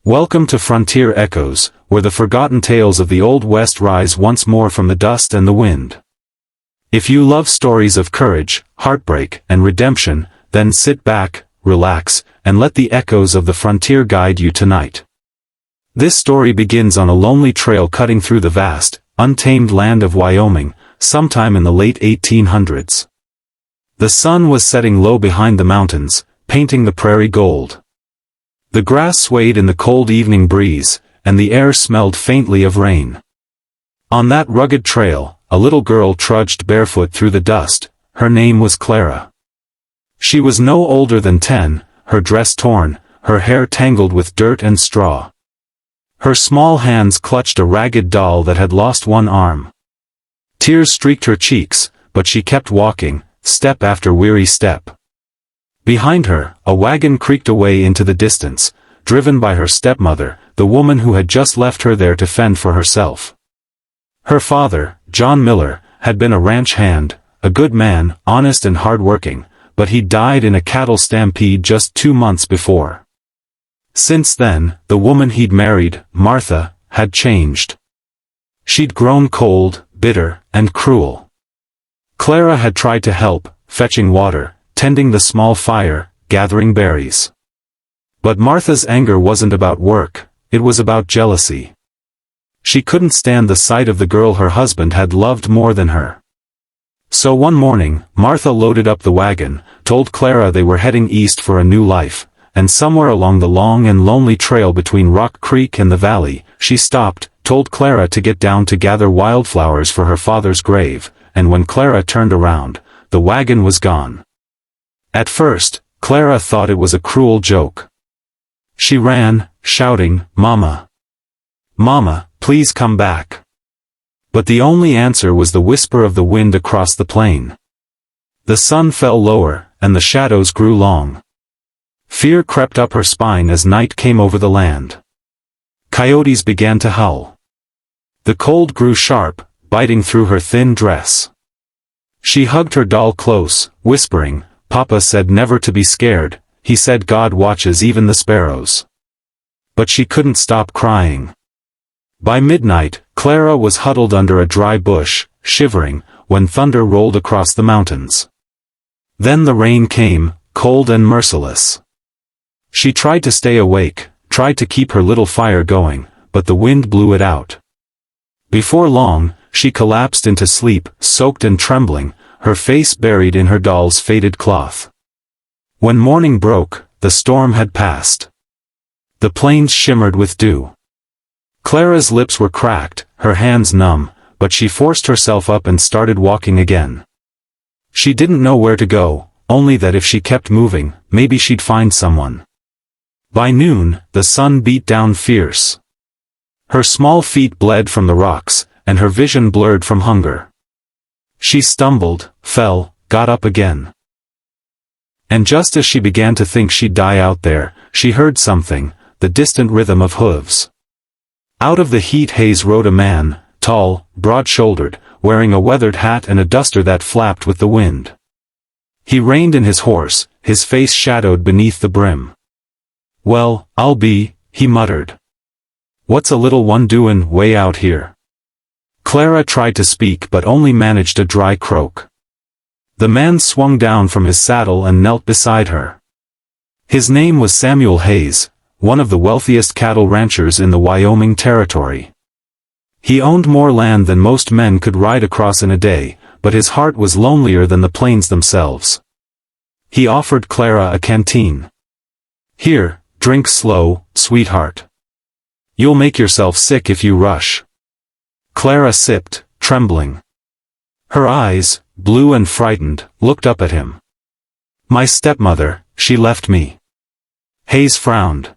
Welcome to Frontier Echoes, where the forgotten tales of the Old West rise once more from the dust and the wind. If you love stories of courage, heartbreak, and redemption, then sit back, relax, and let the echoes of the frontier guide you tonight. This story begins on a lonely trail cutting through the vast, untamed land of Wyoming, sometime in the late 1800s. The sun was setting low behind the mountains, painting the prairie gold. The grass swayed in the cold evening breeze, and the air smelled faintly of rain. On that rugged trail, a little girl trudged barefoot through the dust. Her name was Clara. She was no older than 10, her dress torn, her hair tangled with dirt and straw. Her small hands clutched a ragged doll that had lost one arm. Tears streaked her cheeks, but she kept walking, step after weary step. Behind her, a wagon creaked away into the distance, driven by her stepmother, the woman who had just left her there to fend for herself. Her father, John Miller, had been a ranch hand, a good man, honest and hard-working, but he died in a cattle stampede just 2 months before. Since then, the woman he'd married, Martha, had changed. She'd grown cold, bitter, and cruel. Clara had tried to help, fetching water, tending the small fire, gathering berries. But Martha's anger wasn't about work, it was about jealousy. She couldn't stand the sight of the girl her husband had loved more than her. So one morning, Martha loaded up the wagon, told Clara they were heading east for a new life, and somewhere along the long and lonely trail between Rock Creek and the valley, she stopped, told Clara to get down to gather wildflowers for her father's grave, and when Clara turned around, the wagon was gone. At first, Clara thought it was a cruel joke. She ran, shouting, "Mama! Mama, please come back!" But the only answer was the whisper of the wind across the plain. The sun fell lower, and the shadows grew long. Fear crept up her spine as night came over the land. Coyotes began to howl. The cold grew sharp, biting through her thin dress. She hugged her doll close, whispering, "Papa said never to be scared, he said God watches even the sparrows." But she couldn't stop crying. By midnight, Clara was huddled under a dry bush, shivering, when thunder rolled across the mountains. Then the rain came, cold and merciless. She tried to stay awake, tried to keep her little fire going, but the wind blew it out. Before long, she collapsed into sleep, soaked and trembling, her face buried in her doll's faded cloth. When morning broke, the storm had passed. The plains shimmered with dew. Clara's lips were cracked, her hands numb, but she forced herself up and started walking again. She didn't know where to go, only that if she kept moving, maybe she'd find someone. By noon, the sun beat down fierce. Her small feet bled from the rocks, and her vision blurred from hunger. She stumbled, fell, got up again. And just as she began to think she'd die out there, she heard something, the distant rhythm of hooves. Out of the heat haze rode a man, tall, broad-shouldered, wearing a weathered hat and a duster that flapped with the wind. He reined in his horse, his face shadowed beneath the brim. "Well, I'll be," he muttered. "What's a little one doin' way out here?" Clara tried to speak but only managed a dry croak. The man swung down from his saddle and knelt beside her. His name was Samuel Hayes, one of the wealthiest cattle ranchers in the Wyoming Territory. He owned more land than most men could ride across in a day, but his heart was lonelier than the plains themselves. He offered Clara a canteen. "Here, drink slow, sweetheart. You'll make yourself sick if you rush." Clara sipped, trembling. Her eyes, blue and frightened, looked up at him. "My stepmother, she left me." Hayes frowned.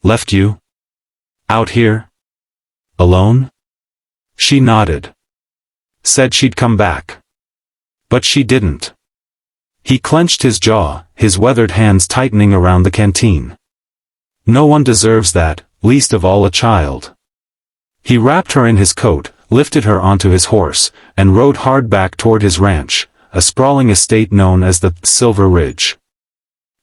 "Left you? Out here? Alone?" She nodded. "Said she'd come back. But she didn't." He clenched his jaw, his weathered hands tightening around the canteen. "No one deserves that, least of all a child." He wrapped her in his coat, lifted her onto his horse, and rode hard back toward his ranch, a sprawling estate known as the Silver Ridge.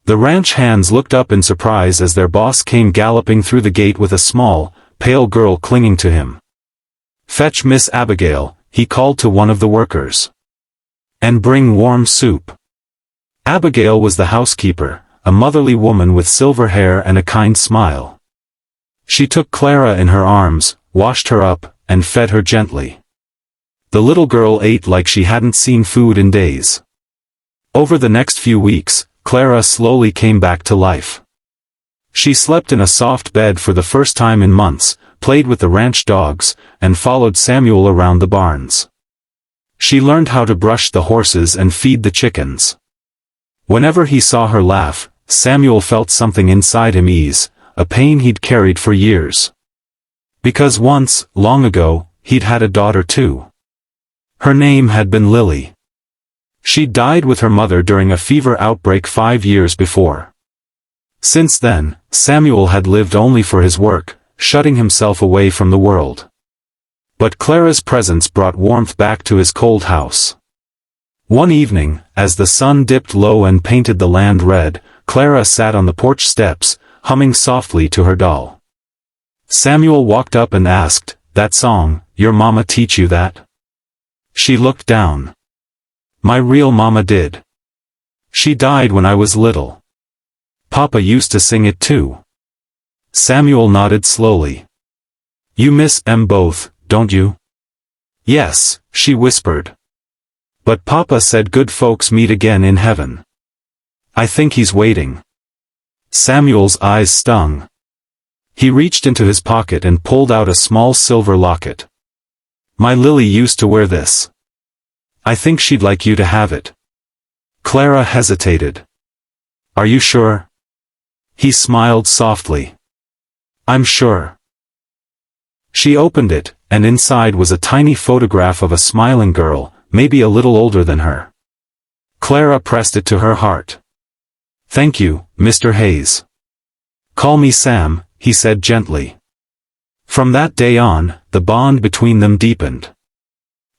The ranch hands looked up in surprise as their boss came galloping through the gate with a small, pale girl clinging to him. "Fetch Miss Abigail," he called to one of the workers. "And bring warm soup." Abigail was the housekeeper, a motherly woman with silver hair and a kind smile. She took Clara in her arms, washed her up, and fed her gently. The little girl ate like she hadn't seen food in days. Over the next few weeks, Clara slowly came back to life. She slept in a soft bed for the first time in months, played with the ranch dogs, and followed Samuel around the barns. She learned how to brush the horses and feed the chickens. Whenever he saw her laugh, Samuel felt something inside him ease, a pain he'd carried for years. Because once, long ago, he'd had a daughter too. Her name had been Lily. She died with her mother during a fever outbreak 5 years before. Since then, Samuel had lived only for his work, shutting himself away from the world. But Clara's presence brought warmth back to his cold house. One evening, as the sun dipped low and painted the land red, Clara sat on the porch steps, humming softly to her doll. Samuel walked up and asked, "That song, your mama teach you that?" She looked down. "My real mama did. She died when I was little. Papa used to sing it too." Samuel nodded slowly. "You miss them both, don't you?" "Yes," she whispered. "But Papa said good folks meet again in heaven. I think he's waiting." Samuel's eyes stung. He reached into his pocket and pulled out a small silver locket. "My Lily used to wear this. I think she'd like you to have it." Clara hesitated. "Are you sure?" He smiled softly. "I'm sure." She opened it, and inside was a tiny photograph of a smiling girl, maybe a little older than her. Clara pressed it to her heart. "Thank you, Mr. Hayes." "Call me Sam," he said gently. From that day on, the bond between them deepened.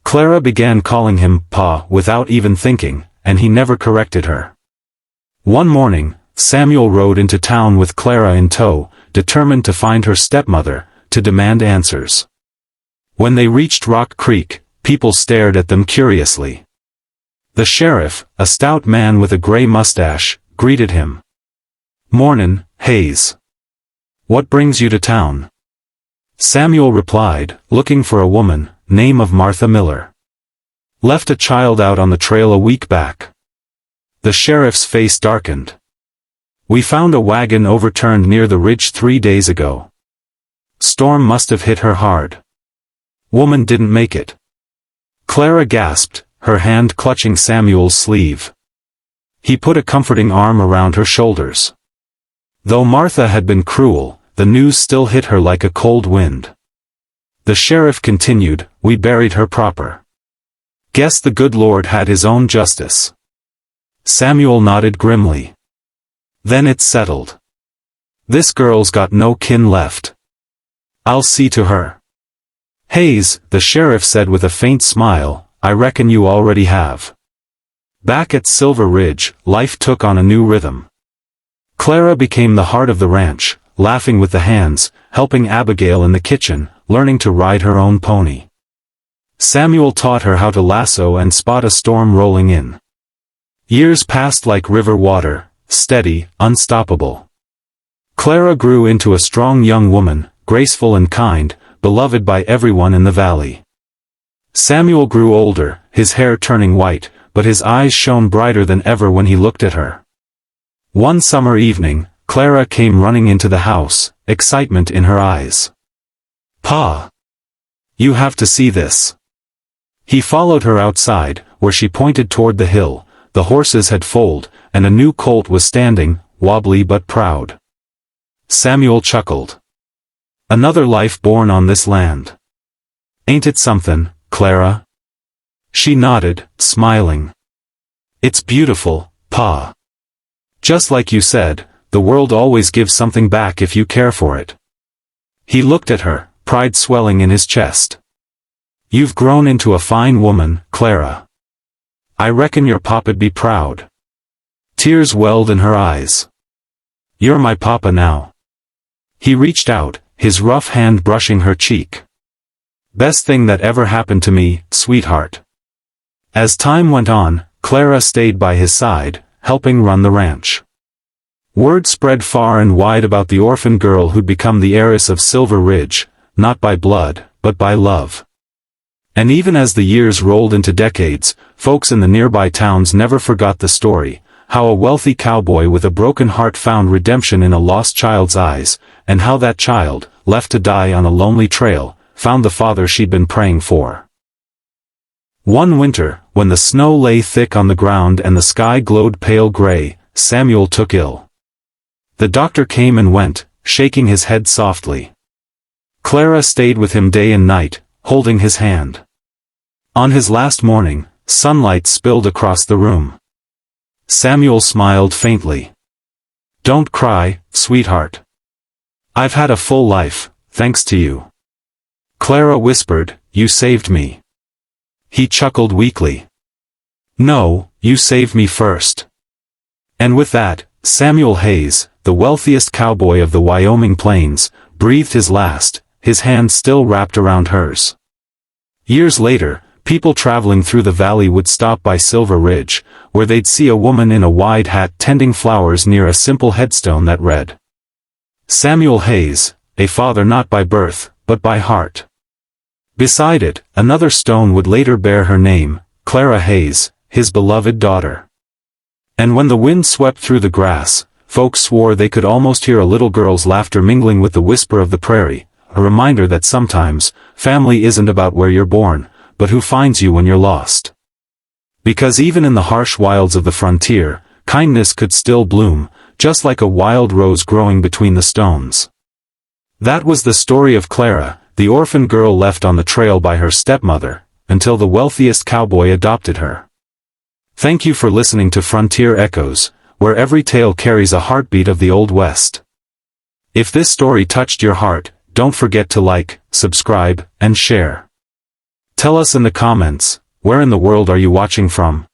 Clara began calling him Pa without even thinking, and he never corrected her. One morning, Samuel rode into town with Clara in tow, determined to find her stepmother, to demand answers. When they reached Rock Creek, people stared at them curiously. The sheriff, a stout man with a gray mustache, greeted him. "Mornin', Hayes. What brings you to town?" Samuel replied, looking for a woman, name of Martha Miller. "Left a child out on the trail a week back." The sheriff's face darkened. "We found a wagon overturned near the ridge 3 days ago. Storm must have hit her hard. Woman didn't make it." Clara gasped, her hand clutching Samuel's sleeve. He put a comforting arm around her shoulders. Though Martha had been cruel, the news still hit her like a cold wind. The sheriff continued, "We buried her proper. Guess the good Lord had his own justice." Samuel nodded grimly. "Then it's settled. This girl's got no kin left. I'll see to her." "Hayes," the sheriff said with a faint smile, "I reckon you already have." Back at Silver Ridge, life took on a new rhythm. Clara became the heart of the ranch, laughing with the hands, helping Abigail in the kitchen, learning to ride her own pony. Samuel taught her how to lasso and spot a storm rolling in. Years passed like river water, steady, unstoppable. Clara grew into a strong young woman, graceful and kind, beloved by everyone in the valley. Samuel grew older, his hair turning white, but his eyes shone brighter than ever when he looked at her. One summer evening, Clara came running into the house, excitement in her eyes. "Pa! You have to see this." He followed her outside, where she pointed toward the hill. The horses had foaled, and a new colt was standing, wobbly but proud. Samuel chuckled. "Another life born on this land. Ain't it something, Clara?" She nodded, smiling. "It's beautiful, Pa. Just like you said, the world always gives something back if you care for it." He looked at her, pride swelling in his chest. "You've grown into a fine woman, Clara. I reckon your papa'd be proud." Tears welled in her eyes. "You're my papa now." He reached out, his rough hand brushing her cheek. "Best thing that ever happened to me, sweetheart." As time went on, Clara stayed by his side, helping run the ranch. Word spread far and wide about the orphan girl who'd become the heiress of Silver Ridge, not by blood, but by love. And even as the years rolled into decades, folks in the nearby towns never forgot the story, how a wealthy cowboy with a broken heart found redemption in a lost child's eyes, and how that child, left to die on a lonely trail, found the father she'd been praying for. One winter, when the snow lay thick on the ground and the sky glowed pale gray, Samuel took ill. The doctor came and went, shaking his head softly. Clara stayed with him day and night, holding his hand. On his last morning, sunlight spilled across the room. Samuel smiled faintly. "Don't cry, sweetheart. I've had a full life, thanks to you." Clara whispered, "You saved me." He chuckled weakly. "No, you saved me first." And with that, Samuel Hayes, the wealthiest cowboy of the Wyoming plains, breathed his last, his hand still wrapped around hers. Years later, people traveling through the valley would stop by Silver Ridge, where they'd see a woman in a wide hat tending flowers near a simple headstone that read, "Samuel Hayes, a father not by birth, but by heart." Beside it, another stone would later bear her name, Clara Hayes, his beloved daughter. And when the wind swept through the grass, folks swore they could almost hear a little girl's laughter mingling with the whisper of the prairie, a reminder that sometimes, family isn't about where you're born, but who finds you when you're lost. Because even in the harsh wilds of the frontier, kindness could still bloom, just like a wild rose growing between the stones. That was the story of Clara, the orphan girl left on the trail by her stepmother, until the wealthiest cowboy adopted her. Thank you for listening to Frontier Echoes, where every tale carries a heartbeat of the Old West. If this story touched your heart, don't forget to like, subscribe, and share. Tell us in the comments, where in the world are you watching from?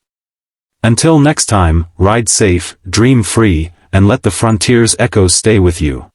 Until next time, ride safe, dream free, and let the frontier's echoes stay with you.